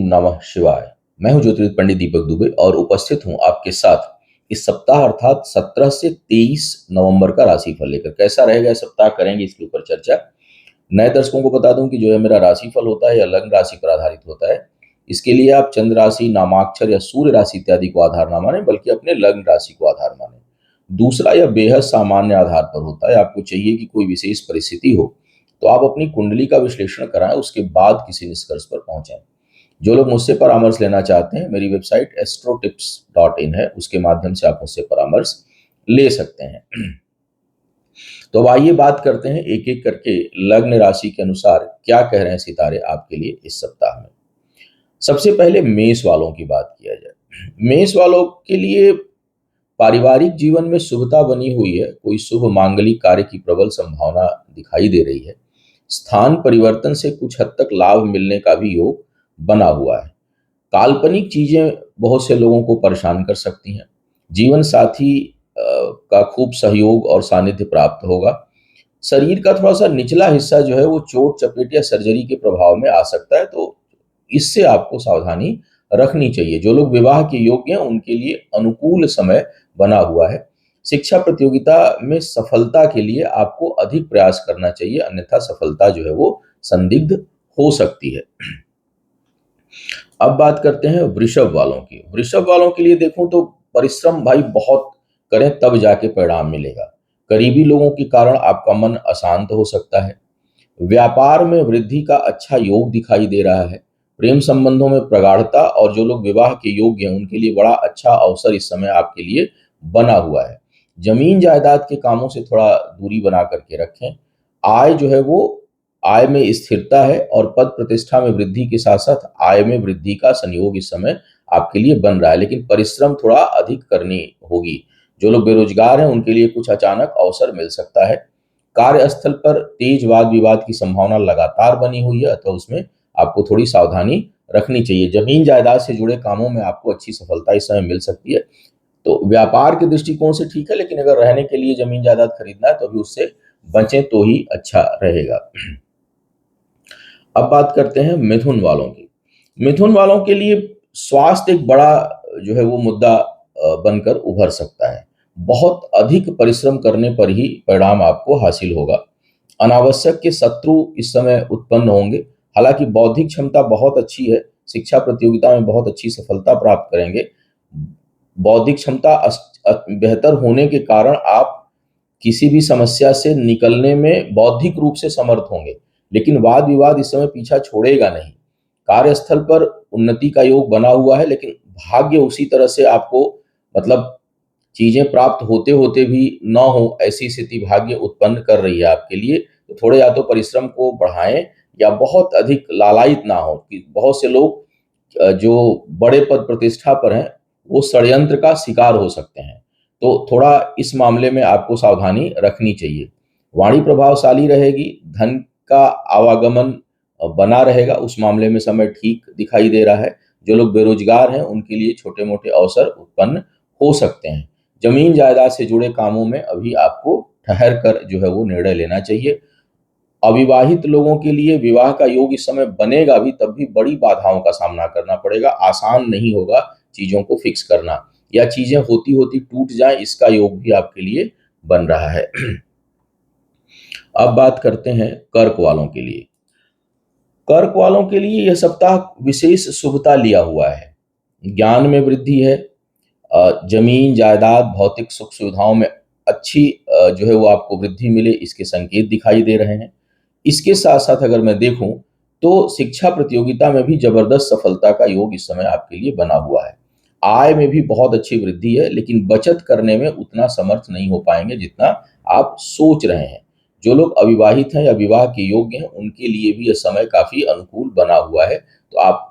नमः शिवाय। मैं हूं ज्योतिर्विद पंडित दीपक दुबे और उपस्थित हूं आपके साथ इस सप्ताह अर्थात 17 से 23 नवंबर का राशिफल लेकर। कैसा रहेगा यह सप्ताह, करेंगे इसके ऊपर चर्चा। नए दर्शकों को बता दूं कि जो है मेरा राशिफल होता है या लग्न राशि पर आधारित होता है। इसके लिए आप चंद्र राशि, नामाक्षर या सूर्य राशि इत्यादि को आधार ना माने, बल्कि अपने लग्न राशि को आधार माने। दूसरा, यह बेहद सामान्य आधार पर होता है। आपको चाहिए कि कोई विशेष परिस्थिति हो तो आप अपनी कुंडली का विश्लेषण कराएं, उसके बाद किसी निष्कर्ष पर पहुंचें। जो लोग मुझसे परामर्श लेना चाहते हैं, मेरी वेबसाइट astrotips.in है, उसके माध्यम से आप मुझसे परामर्श ले सकते हैं। तो अब आइए बात करते हैं एक एक करके लग्न राशि के अनुसार क्या कह रहे हैं सितारे आपके लिए इस सप्ताह में। सबसे पहले मेष वालों की बात किया जाए। मेष वालों के लिए पारिवारिक जीवन में शुभता बनी हुई है। कोई शुभ मांगलिक कार्य की प्रबल संभावना दिखाई दे रही है। स्थान परिवर्तन से कुछ हद तक लाभ मिलने का भी योग बना हुआ है। काल्पनिक चीजें बहुत से लोगों को परेशान कर सकती हैं। जीवन साथी का खूब सहयोग और सानिध्य प्राप्त होगा। शरीर का थोड़ा सा निचला हिस्सा जो है वो चोट चपेट या सर्जरी के प्रभाव में आ सकता है, तो इससे आपको सावधानी रखनी चाहिए। जो लोग विवाह के योग्य हैं उनके लिए अनुकूल समय बना हुआ है। शिक्षा प्रतियोगिता में सफलता के लिए आपको अधिक प्रयास करना चाहिए, अन्यथा सफलता जो है वो संदिग्ध हो सकती है। अब बात करते हैं वृषभ वालों की। वृषभ वालों के लिए देखूं तो परिश्रम भाई बहुत करें तब जाके परिणाम मिलेगा। करीबी लोगों के कारण आपका मन अशांत हो सकता है। व्यापार में वृद्धि का अच्छा योग दिखाई दे रहा है। प्रेम संबंधों में प्रगाढ़ता और जो लोग विवाह के योग्य हैं उनके लिए बड़ा अच्छा अवसर इस समय आपके लिए बना हुआ है। जमीन जायदाद के कामों से थोड़ा दूरी बना करके रखें। आय जो है वो आय में स्थिरता है और पद प्रतिष्ठा में वृद्धि के साथ साथ आय में वृद्धि का संयोग इस समय आपके लिए बन रहा है, लेकिन परिश्रम थोड़ा अधिक करनी होगी। जो लोग बेरोजगार हैं उनके लिए कुछ अचानक अवसर मिल सकता है। कार्यस्थल पर तेज वाद विवाद की संभावना लगातार बनी हुई है, अतः उसमें आपको थोड़ी सावधानी रखनी चाहिए। जमीन जायदाद से जुड़े कामों में आपको अच्छी सफलता इस समय मिल सकती है। तो व्यापार के दृष्टिकोण से ठीक है, लेकिन अगर रहने के लिए जमीन जायदाद खरीदना है तो अभी उससे बचें तो ही अच्छा रहेगा। अब बात करते हैं मिथुन वालों की। मिथुन वालों के लिए स्वास्थ्य एक बड़ा जो है वो मुद्दा बनकर उभर सकता है। बहुत अधिक परिश्रम करने पर ही परिणाम आपको हासिल होगा। अनावश्यक के शत्रु इस समय उत्पन्न होंगे। हालांकि बौद्धिक क्षमता बहुत अच्छी है। शिक्षा प्रतियोगिता में बहुत अच्छी सफलता प्राप्त करेंगे। बौद्धिक क्षमता बेहतर होने के कारण आप किसी भी समस्या से निकलने में बौद्धिक रूप से समर्थ होंगे, लेकिन वाद विवाद इस समय पीछा छोड़ेगा नहीं। कार्यस्थल पर उन्नति का योग बना हुआ है, लेकिन भाग्य उसी तरह से आपको मतलब चीजें प्राप्त होते होते भी न हो ऐसी स्थिति भाग्य उत्पन्न कर रही है आपके लिए। तो थोड़े या तो परिश्रम को बढ़ाएं या बहुत अधिक लालायित ना हो। कि बहुत से लोग जो बड़े पद प्रतिष्ठा पर हैं वो षड्यंत्र का शिकार हो सकते हैं, तो थोड़ा इस मामले में आपको सावधानी रखनी चाहिए। वाणी प्रभावशाली रहेगी। धन का आवागमन बना रहेगा, उस मामले में समय ठीक दिखाई दे रहा है। जो लोग बेरोजगार हैं उनके लिए छोटे मोटे अवसर उत्पन्न हो सकते हैं। जमीन जायदाद से जुड़े कामों में अभी आपको ठहर कर जो है वो निर्णय लेना चाहिए। अविवाहित लोगों के लिए विवाह का योग इस समय बनेगा भी, तब भी बड़ी बाधाओं का सामना करना पड़ेगा। आसान नहीं होगा चीजों को फिक्स करना, या चीजें होती होती टूट जाए, इसका योग भी आपके लिए बन रहा है। अब बात करते हैं कर्क वालों के लिए। कर्क वालों के लिए यह सप्ताह विशेष शुभता लिया हुआ है। ज्ञान में वृद्धि है। जमीन जायदाद भौतिक सुख सुविधाओं में अच्छी जो है वो आपको वृद्धि मिले, इसके संकेत दिखाई दे रहे हैं। इसके साथ साथ अगर मैं देखूं तो शिक्षा प्रतियोगिता में भी जबरदस्त सफलता का योग इस समय आपके लिए बना हुआ है। आय में भी बहुत अच्छी वृद्धि है, लेकिन बचत करने में उतना समर्थ नहीं हो पाएंगे जितना आप सोच रहे हैं। जो लोग अविवाहित हैं या विवाह के योग्य हैं उनके लिए भी यह समय काफी अनुकूल बना हुआ है। तो आप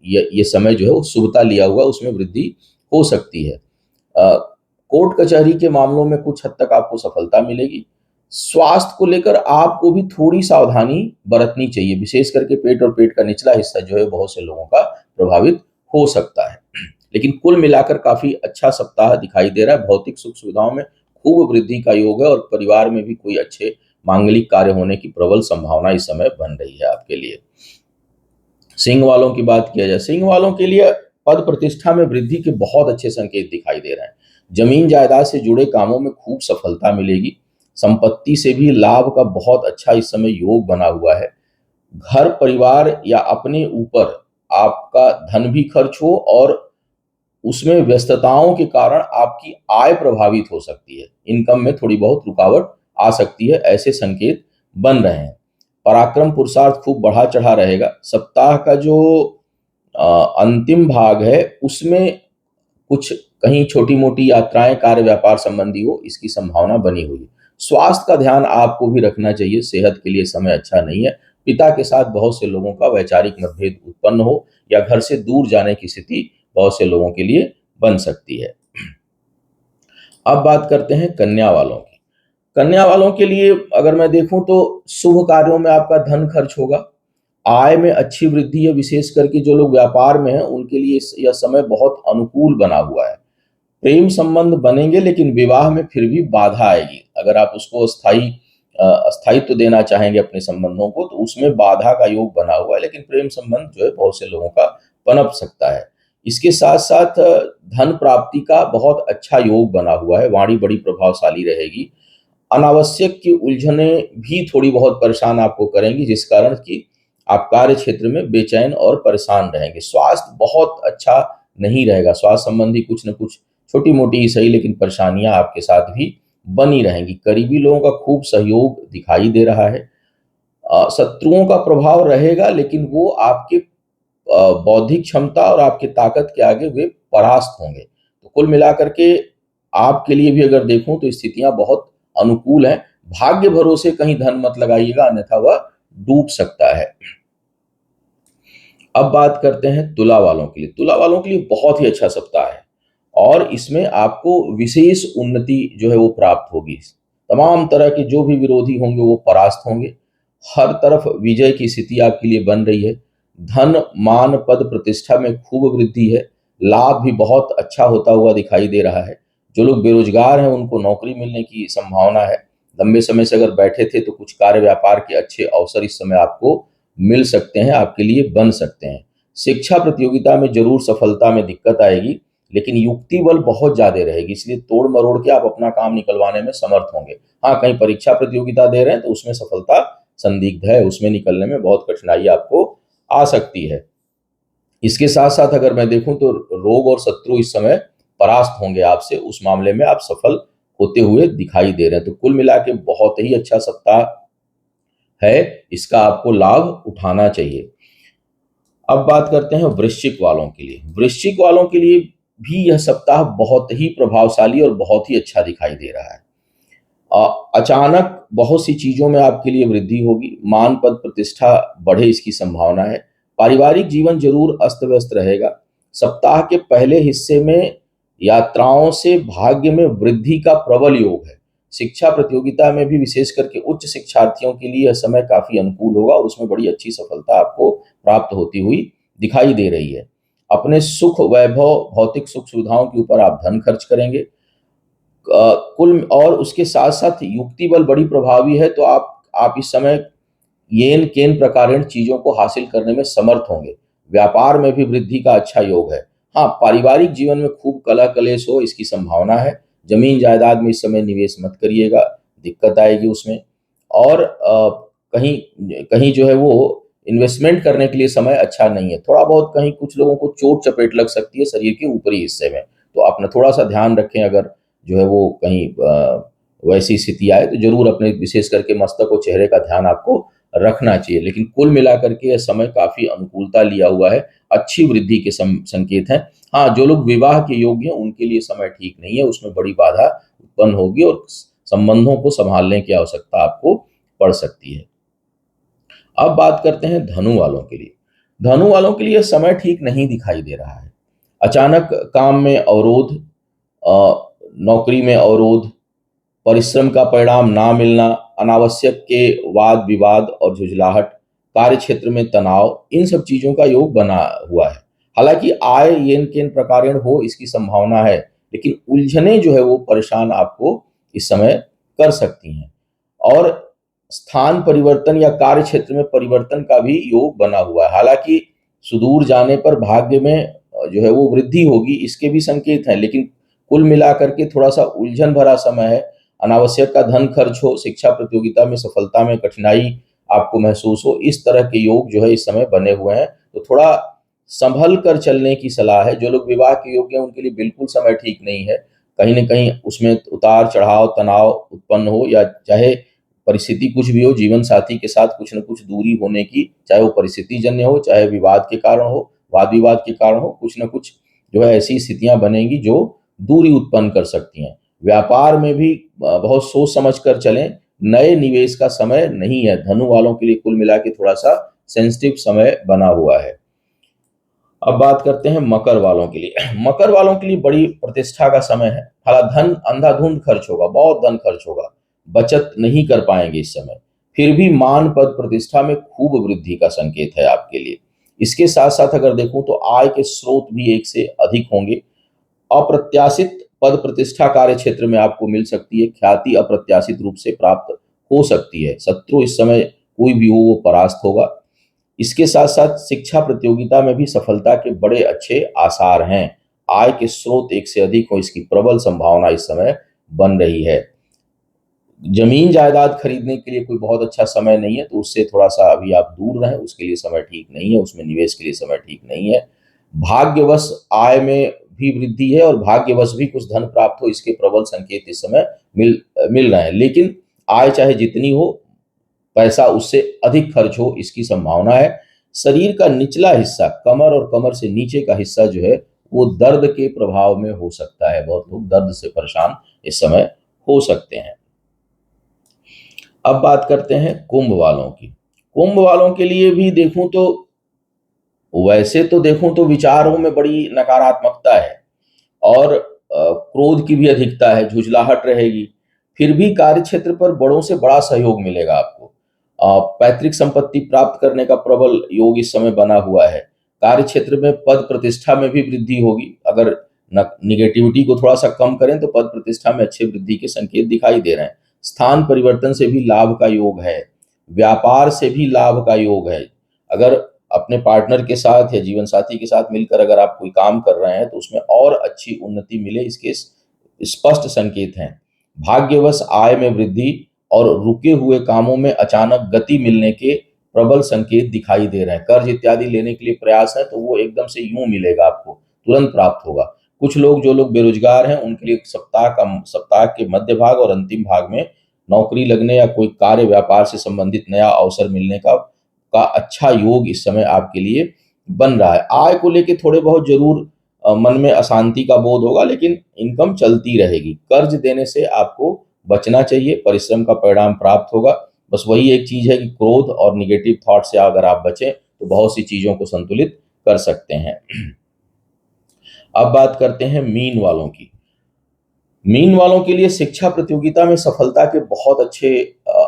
ये समय जो है वो शुभता लिया हुआ, उसमें वृद्धि हो सकती है। कोर्ट कचहरी के मामलों में कुछ हद तक आपको सफलता मिलेगी। स्वास्थ्य को लेकर आपको भी थोड़ी सावधानी बरतनी चाहिए, विशेष करके पेट और पेट का निचला हिस्सा जो है बहुत से लोगों का प्रभावित हो सकता है। लेकिन कुल मिलाकर काफी अच्छा सप्ताह दिखाई दे रहा है। भौतिक सुख सुविधाओं में खूब वृद्धि का योग है और परिवार में भी कोई अच्छे मांगलिक कार्य होने की प्रबल संभावना इस समय बन रही है आपके लिए। सिंह वालों की बात किया जाए, सिंह वालों के लिए पद प्रतिष्ठा में वृद्धि के बहुत अच्छे संकेत दिखाई दे रहे हैं। जमीन जायदाद से जुड़े कामों में खूब सफलता मिलेगी। संपत्ति से भी लाभ का बहुत अच्छा इस समय योग बना हुआ है। घर परिवार या अपने ऊपर आपका धन भी खर्च हो और उसमें व्यस्तताओं के कारण आपकी आय प्रभावित हो सकती है। इनकम में थोड़ी बहुत रुकावट आ सकती है, ऐसे संकेत बन रहे हैं। पराक्रम पुरुषार्थ खूब बढ़ा चढ़ा रहेगा। सप्ताह का जो अंतिम भाग है उसमें कुछ कहीं छोटी-मोटी यात्राएँ, कार्य व्यापार संबंधी हो, इसकी संभावना बनी हुई है। स्वास्थ्य का ध्यान आपको भी रखना चाहिए, सेहत के लिए समय अच्छा नहीं है। पिता के साथ बहुत से लोगों का वैचारिक मतभेद उत्पन्न हो या घर से दूर जाने की स्थिति बहुत से लोगों के लिए बन सकती है। अब बात करते हैं कन्या वालों की। कन्या वालों के लिए अगर मैं देखूं तो शुभ कार्यों में आपका धन खर्च होगा। आय में अच्छी वृद्धि है, विशेष करके जो लोग व्यापार में हैं उनके लिए यह समय बहुत अनुकूल बना हुआ है। प्रेम संबंध बनेंगे लेकिन विवाह में फिर भी बाधा आएगी। अगर आप उसको स्थायित्व देना चाहेंगे अपने संबंधों को तो उसमें बाधा का योग बना हुआ है, लेकिन प्रेम संबंध जो है बहुत से लोगों का पनप सकता है। इसके साथ साथ धन प्राप्ति का बहुत अच्छा योग बना हुआ है। वाणी बड़ी प्रभावशाली रहेगी। अनावश्यक की उलझने भी थोड़ी बहुत परेशान आपको करेंगी, जिस कारण कि आप कार्य क्षेत्र में बेचैन और परेशान रहेंगे। स्वास्थ्य बहुत अच्छा नहीं रहेगा। स्वास्थ्य संबंधी कुछ न कुछ छोटी-मोटी ही सही लेकिन परेशानियाँ आपके साथ भी बनी रहेंगी। करीबी लोगों का खूब सहयोग दिखाई दे रहा है। शत्रुओं का प्रभाव रहेगा लेकिन वो आपके बौद्धिक क्षमता और आपकी ताकत के आगे वे परास्त होंगे। तो कुल मिलाकर के आपके लिए भी अगर देखूं तो स्थितियां बहुत अनुकूल हैं। भाग्य भरोसे कहीं धन मत लगाइएगा, अन्यथा वह डूब सकता है। अब बात करते हैं तुला वालों के लिए। तुला वालों के लिए बहुत ही अच्छा सप्ताह है और इसमें आपको विशेष उन्नति जो है वो प्राप्त होगी। तमाम तरह के जो भी विरोधी होंगे वो परास्त होंगे। हर तरफ विजय की स्थिति आपके लिए बन रही है। धन, मान, पद, प्रतिष्ठा में खूब वृद्धि है। लाभ भी बहुत अच्छा होता हुआ दिखाई दे रहा है। जो लोग बेरोजगार हैं उनको नौकरी मिलने की संभावना है। लंबे समय से अगर बैठे थे तो कुछ कार्य व्यापार के अच्छे अवसर इस समय आपको मिल सकते हैं, आपके लिए बन सकते हैं। शिक्षा प्रतियोगिता में ज़रूर सफलता में दिक्कत आएगी, लेकिन युक्ति बल बहुत ज़्यादा रहेगी, इसलिए तोड़-मरोड़ के आप अपना काम निकलवाने में समर्थ होंगे। हाँ, कहीं परीक्षा प्रतियोगिता दे रहे हैं तो उसमें सफलता संदिग्ध है, उसमें निकलने में बहुत कठिनाई आपको आ सकती है। इसके साथ-साथ अगर मैं देखूँ तो रोग और शत्रु इस समय परास्त होंगे आपसे, उस मामले में आप सफल होते हुए दिखाई दे रहे हैं। तो कुल मिला के बहुत ही अच्छा सप्ताह है, इसका आपको लाभ उठाना चाहिए। अब बात करते हैं वृश्चिक वालों के लिए। वृश्चिक वालों के लिए भी यह सप्ताह बहुत ही प्रभावशाली और बहुत ही अच्छा दिखाई दे रहा है। अचानक बहुत सी चीज़ों में आपके लिए वृद्धि होगी। मान, पद, प्रतिष्ठा बढ़े इसकी संभावना है। पारिवारिक जीवन ज़रूर अस्त-व्यस्त रहेगा। सप्ताह के पहले हिस्से में यात्राओं से भाग्य में वृद्धि का प्रबल योग है। शिक्षा प्रतियोगिता में भी विशेष करके उच्च शिक्षार्थियों के लिए यह समय काफ़ी अनुकूल होगा और उसमें बड़ी अच्छी सफलता आपको प्राप्त होती हुई दिखाई दे रही है। अपने सुख, वैभव, भौतिक सुख-सुविधाओं के ऊपर आप धन खर्च करेंगे। कुल और उसके साथ-साथ युक्ति बल बड़ी प्रभावी है, तो आप इस समय येन-केन प्रकारेण चीज़ों को हासिल करने में समर्थ होंगे। व्यापार में भी वृद्धि का अच्छा योग है। हाँ, पारिवारिक जीवन में खूब कलह-कलेश हो इसकी संभावना है। ज़मीन-जायदाद में इस समय निवेश मत करिएगा, दिक्कत आएगी उसमें। और कहीं कहीं जो है वो इन्वेस्टमेंट करने के लिए समय अच्छा नहीं है। थोड़ा बहुत कहीं कुछ लोगों को चोट-चपेट लग सकती है शरीर के ऊपरी हिस्से में, तो आप ना थोड़ा-सा ध्यान रखें। अगर जो है वो कहीं वैसी स्थिति आए तो ज़रूर अपने विशेष करके मस्तक और चेहरे का ध्यान आपको रखना चाहिए। लेकिन कुल मिलाकर के यह समय काफ़ी अनुकूलता लिया हुआ है, अच्छी वृद्धि के संकेत हैं। हाँ, जो लोग विवाह के योग्य हैं उनके लिए समय ठीक नहीं है, उसमें बड़ी बाधा उत्पन्न होगी और संबंधों को सँभालने की आवश्यकता आपको पड़ सकती है। अब बात करते हैं धनु वालों के लिए। धनु वालों के लिए यह समय ठीक नहीं दिखाई दे रहा है। अचानक काम में अवरोध, नौकरी में अवरोध, परिश्रम का परिणाम ना मिलना, अनावश्यक के वाद-विवाद और झुँझलाहट, कार्य क्षेत्र में तनाव, इन सब चीज़ों का योग बना हुआ है। हालाँकि आय येन-केन प्रकारेण हो इसकी संभावना है, लेकिन उलझनें जो है वो परेशान आपको इस समय कर सकती हैं। और स्थान परिवर्तन या कार्य क्षेत्र में परिवर्तन का भी योग बना हुआ है। हालाँकि सुदूर जाने पर भाग्य में जो है वो वृद्धि होगी, इसके भी संकेत हैं। लेकिन कुल मिलाकर के थोड़ा-सा उलझन भरा समय है। अनावश्यक का धन खर्च हो, शिक्षा प्रतियोगिता में सफलता में कठिनाई आपको महसूस हो, इस तरह के योग जो है इस समय बने हुए हैं। तो थोड़ा संभल कर चलने की सलाह है। जो लोग विवाह के योग्य हैं उनके लिए बिल्कुल समय ठीक नहीं है। कहीं न कहीं उसमें उतार-चढ़ाव, तनाव उत्पन्न हो या चाहे परिस्थिति कुछ भी हो, जीवन साथी के साथ कुछ न कुछ दूरी होने की, चाहे वो परिस्थितिजन्य हो, चाहे विवाद के कारण हो, वाद-विवाद के कारण हो, कुछ न कुछ जो है ऐसी स्थितियाँ बनेंगी जो दूरी उत्पन्न कर सकती हैं। व्यापार में भी बहुत सोच समझ कर चलें, नए निवेश का समय नहीं है। धनु वालों के लिए कुल मिला के थोड़ा-सा सेंसिटिव समय बना हुआ है। अब बात करते हैं मकर वालों के लिए। मकर वालों के लिए बड़ी प्रतिष्ठा का समय है। धन अंधाधुंध खर्च होगा, बहुत धन खर्च होगा, बचत नहीं कर पाएंगे इस समय। फिर भी मान पद प्रतिष्ठा में खूब वृद्धि का संकेत है आपके लिए। इसके साथ साथ अगर देखूं तो आय के स्रोत भी एक से अधिक होंगे। अप्रत्याशित पद प्रतिष्ठा कार्य क्षेत्र में आपको मिल सकती है। ख्याति अप्रत्याशित रूप से प्राप्त हो सकती है। शत्रु इस समय कोई भी हो वो परास्त होगा। इसके साथ साथ शिक्षा प्रतियोगिता में भी सफलता के बड़े अच्छे आसार हैं। आय के स्रोत एक से अधिक हो, इसकी प्रबल संभावना इस समय बन रही है। जमीन जायदाद खरीदने के लिए कोई बहुत अच्छा समय नहीं है, तो उससे थोड़ा सा अभी आप दूर रहें, उसके लिए समय ठीक नहीं है, उसमें निवेश के लिए समय ठीक नहीं है। भाग्यवश आय में भी वृद्धि है और भाग्यवश भी कुछ धन प्राप्त हो, इसके प्रबल संकेत इस समय मिल रहे हैं। लेकिन आय चाहे जितनी हो, पैसा उससे अधिक खर्च हो, इसकी संभावना है। शरीर का निचला हिस्सा, कमर और कमर से नीचे का हिस्सा जो है वो दर्द के प्रभाव में हो सकता है। बहुत लोग दर्द से परेशान इस समय हो सकते हैं। अब बात करते हैं कुंभ वालों की। कुंभ वालों के लिए भी देखूं तो वैसे तो देखूं तो विचारों में बड़ी नकारात्मकता है और क्रोध की भी अधिकता है, झुंझलाहट रहेगी। फिर भी कार्य क्षेत्र पर बड़ों से बड़ा सहयोग मिलेगा आपको। पैतृक संपत्ति प्राप्त करने का प्रबल योग इस समय बना हुआ है। कार्य क्षेत्र में पद प्रतिष्ठा में भी वृद्धि होगी। अगर निगेटिविटी को थोड़ा सा कम करें तो पद प्रतिष्ठा में अच्छे वृद्धि के संकेत दिखाई दे रहे हैं। स्थान परिवर्तन से भी लाभ का योग है। व्यापार से भी लाभ का योग है। अगर अपने पार्टनर के साथ या जीवन साथी के साथ मिलकर अगर आप कोई काम कर रहे हैं तो उसमें और अच्छी उन्नति मिले, इसके स्पष्ट संकेत हैं। भाग्यवश आय में वृद्धि और रुके हुए कामों में अचानक गति मिलने के प्रबल संकेत दिखाई दे रहे हैं। कर्ज इत्यादि लेने के लिए प्रयास है तो वो एकदम से यूं मिलेगा, आपको तुरंत प्राप्त होगा। कुछ लोग जो लोग बेरोजगार हैं उनके लिए सप्ताह के मध्य भाग और अंतिम भाग में नौकरी लगने या कोई कार्य व्यापार से संबंधित नया अवसर मिलने का अच्छा योग इस समय आपके लिए बन रहा है। आय को लेके थोड़े बहुत जरूर मन में अशांति का बोध होगा, लेकिन इनकम चलती रहेगी। कर्ज देने से आपको बचना चाहिए, परिश्रम का परिणाम प्राप्त होगा। बस वही एक चीज है कि क्रोध और निगेटिव थॉट से अगर आप बचें तो बहुत सी चीजों को संतुलित कर सकते हैं। अब बात करते हैं मीन वालों की। मीन वालों के लिए शिक्षा प्रतियोगिता में सफलता के बहुत अच्छे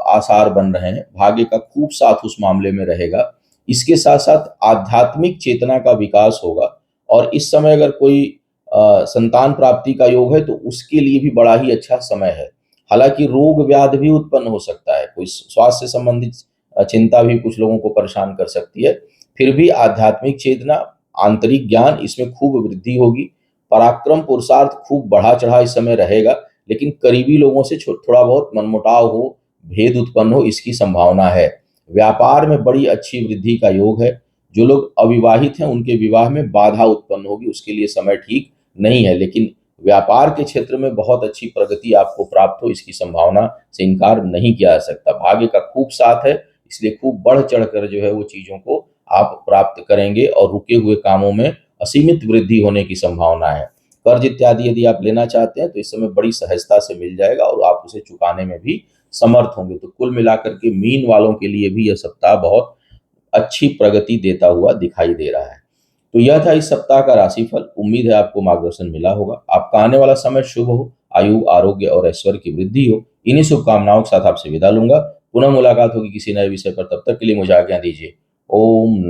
आसार बन रहे हैं। भाग्य का खूब साथ उस मामले में रहेगा। इसके साथ साथ आध्यात्मिक चेतना का विकास होगा और इस समय अगर कोई संतान प्राप्ति का योग है तो उसके लिए भी बड़ा ही अच्छा समय है। हालांकि रोग व्याधि भी उत्पन्न हो सकता है, कोई स्वास्थ्य से संबंधित चिंता भी कुछ लोगों को परेशान कर सकती है। फिर भी आध्यात्मिक चेतना, आंतरिक ज्ञान, इसमें खूब वृद्धि होगी। पराक्रम पुरुषार्थ खूब बढ़ा चढ़ा इस समय रहेगा, लेकिन करीबी लोगों से थोड़ा बहुत मनमुटाव हो, भेद उत्पन्न हो, इसकी संभावना है। व्यापार में बड़ी अच्छी वृद्धि का योग है। जो लोग अविवाहित हैं उनके विवाह में बाधा उत्पन्न होगी, उसके लिए समय ठीक नहीं है। लेकिन व्यापार के क्षेत्र में बहुत अच्छी प्रगति आपको प्राप्त हो, इसकी संभावना से इनकार नहीं किया जा सकता। भाग्य का खूब साथ है, इसलिए खूब बढ़ चढ़ कर जो है वो चीजों को आप प्राप्त करेंगे और रुके हुए कामों में असीमित वृद्धि होने की संभावना है। कर्ज इत्यादि यदि आप लेना चाहते हैं तो इस समय बड़ी सहजता से मिल जाएगा और आप उसे चुकाने में भी समर्थ होंगे। तो कुल मिलाकर के मीन वालों के लिए भी यह सप्ताह बहुत अच्छी प्रगति देता हुआ दिखाई दे रहा है। तो यह था इस सप्ताह का राशिफल। उम्मीद है आपको मार्गदर्शन मिला होगा। आपका आने वाला समय शुभ हो, आयु, आरोग्य और ऐश्वर्य की वृद्धि हो। इन्हीं शुभकामनाओं के साथ आपसे विदा लूंगा। पुनः मुलाकात होगी किसी नए विषय पर। तब तक के लिए मुझे आज्ञा दीजिए। ओम नमः